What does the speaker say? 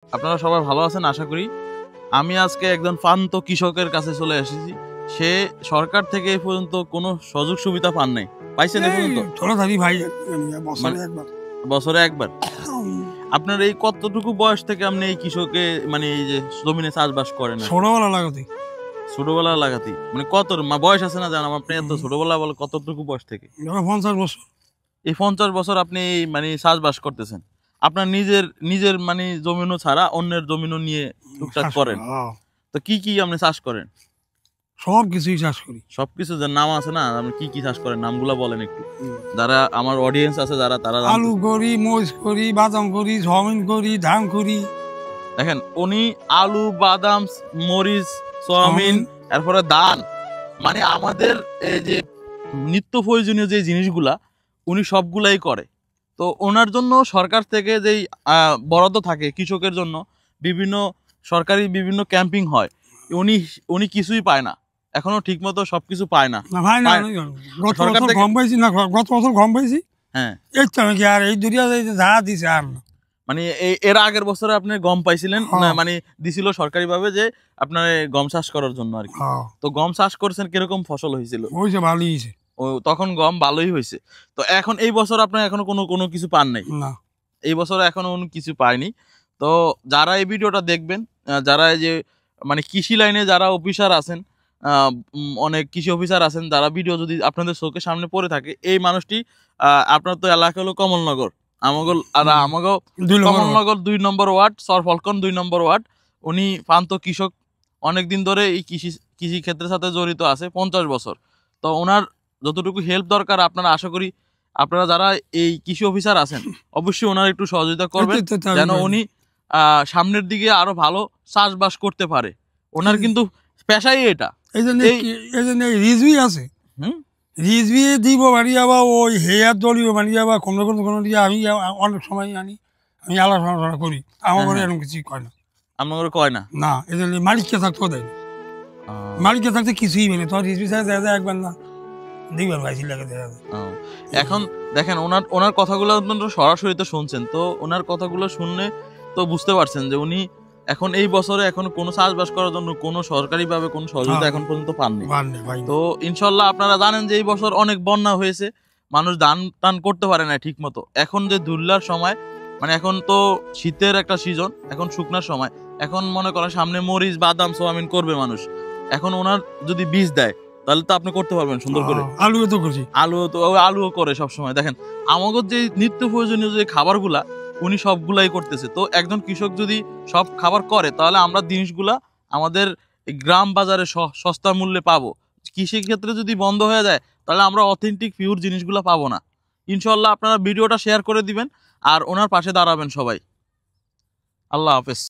আপনারা সবাই ভালো আছেন আশা করি। আমি আজকে একজন প্রান্ত কৃষকের কাছে চলে এসেছি। সে সরকার থেকে এই পর্যন্ত কোনো সুযোগ সুবিধা পান নাই। পাইছেন এই পর্যন্ত? থোড়াথাড়ি ভাই বছরে মানে একবার। বছরে একবার। আপনার এই কতটুকু বয়স থেকে আপনি এই কৃষকে মানে এই যে জমিনে চাষবাস করেন? ছোটবেলা লাগাতে। ছোটবেলা লাগাতেই মানে কত বয়স আছে না জানাম আপনি এত ছোটবেলা বলে কতটুকু বয়স থেকে? 50 বছর। এই 50 বছর আপনি মানে চাষবাস করতেছেন। আপনার নিজের মানে জমিনও ছাড়া অন্যের জমিনও নিয়ে টুকটাক করেন। তো কি আপনি চাষ করেন? সব কিছুই চাষ করি। সবকিছু যার নাম আছে না, আপনি কি চাষ করেন নামগুলা বলেন একটু, যারা আমার অডিয়েন্স আছে যারা তারা আলু করি, মরিচ করি, বাদাম করি, সয়াবিন করি, ধান করি। দেখেন উনি আলু, বাদাম, মরিচ, সয়াবিন, এরপরে ধান, মানে আমাদের এই যে নিত্য প্রয়োজনীয় যে জিনিসগুলা উনি সবগুলাই করে। তো ওনার জন্য সরকার থেকে যেই বরাদ্দ থাকে কৃষকের জন্য, বিভিন্ন সরকারি বিভিন্ন ক্যাম্পিং হয়, উনি কিছুই পায় না, এখনো ঠিক মতো সবকিছু পায় না। গত বছর গম পাইছি না, গত বছর গম পাইছি। হ্যাঁ, এই তো নাকি আর এই দুনিয়া যা দিছে আর না। মানে এর আগের বছরে আপনি গম পাইছিলেন, মানে দিছিল সরকারি ভাবে যে আপনার গম চাষ করার জন্য আর কি। তো গম চাষ করছেন, কিরকম ফসল হয়েছিল? হয়েছে, ভালোই হয়েছে। ও তখন গম ভালোই হয়েছে। তো এখন এই বছর আপনার এখনো কোনো কিছু পান নাই? না, এই বছর এখনো কিছু পায়নি। তো যারা এই ভিডিওটা দেখবেন, যারা এই যে মানে কৃষি লাইনে যারা অফিসার আছেন, অনেক কৃষি অফিসার আছেন, যারা ভিডিও যদি আপনাদের চোখের সামনে পড়ে থাকে, এই মানুষটি আপনার তো এলাকা হলো কমলনগর, আমাগো কমলনগর 2 নম্বর ওয়ার্ড, সরফলকন 2 নম্বর ওয়ার্ড। উনি প্রান্ত কৃষক, অনেকদিন ধরে এই কৃষি ক্ষেত্রের সাথে জড়িত আছে, 50 বছর। তো ওনার যতটুকু হেল্প দরকার আপনারা আশা করি, আপনারা যারা এই কৃষি অফিসার আছেন অবশ্যই ওনার একটু সহযোগিতা করবেন, যেন উনি সামনের দিকে আরো ভালো চাষবাস করতে পারে। ওনার কিন্তু পেশাই এটা। এই জন্য রিজভি আছে, রিজভি দিব বাড়ি যাবা, ওই হেয়ার দলীয় বাড়ি যাবা, কোনো দিয়ে আমি অনেক সময় আমি আলোচনা করি, আমার ঘরে এরকম কিছুই কয় না। আমার ঘরে কয় না? না, এই জন্য মালিককে থাকতেও দেয় না। মালিককে থাকতে কিছুই মেনে, তোমার রিজভি সাহেব দেখা যায় একবার না দুইবার ভাইসি লাগে দেখা যায়। এখন দেখেন ওনার কথাগুলো আপনারা সরাসরি তো শুনছেন, তো ওনার কথাগুলো শুনলে তো বুঝতে পারছেন যে উনি এখন এই বছরে এখন কোনো চাষবাস করার জন্য কোনো সরকারিভাবে কোনো সহযোগিতা এখন পর্যন্ত পাননি। তো ইনশাল্লাহ আপনারা জানেন যে এই বছর অনেক বন্যা হয়েছে, মানুষ ধান টান করতে পারে না ঠিক মতো। এখন যে দুল্লার সময়, মানে এখন তো শীতের একটা সিজন, এখন শুকনার সময়, এখন মনে করেন সামনে মরিচ, বাদাম, সোয়াবিন করবে মানুষ। এখন ওনার যদি বীজ দেয় তাহলে তো আপনি করতে পারবেন সুন্দর করে। আলুও তো করছি, আলুও করে সবসময়। দেখেন আমাদের যে নিত্য প্রয়োজনীয় যে খাবারগুলা উনি সবগুলাই করতেছে। তো একজন কৃষক যদি সব খাবার করে তাহলে আমরা জিনিসগুলা আমাদের গ্রাম বাজারে সস্তা মূল্যে পাবো। কৃষি ক্ষেত্রে যদি বন্ধ হয়ে যায় তাহলে আমরা অথেন্টিক পিওর জিনিসগুলা পাবো না। ইনশাল্লাহ আপনারা ভিডিওটা শেয়ার করে দিবেন আর ওনার পাশে দাঁড়াবেন সবাই। আল্লাহ হাফেজ।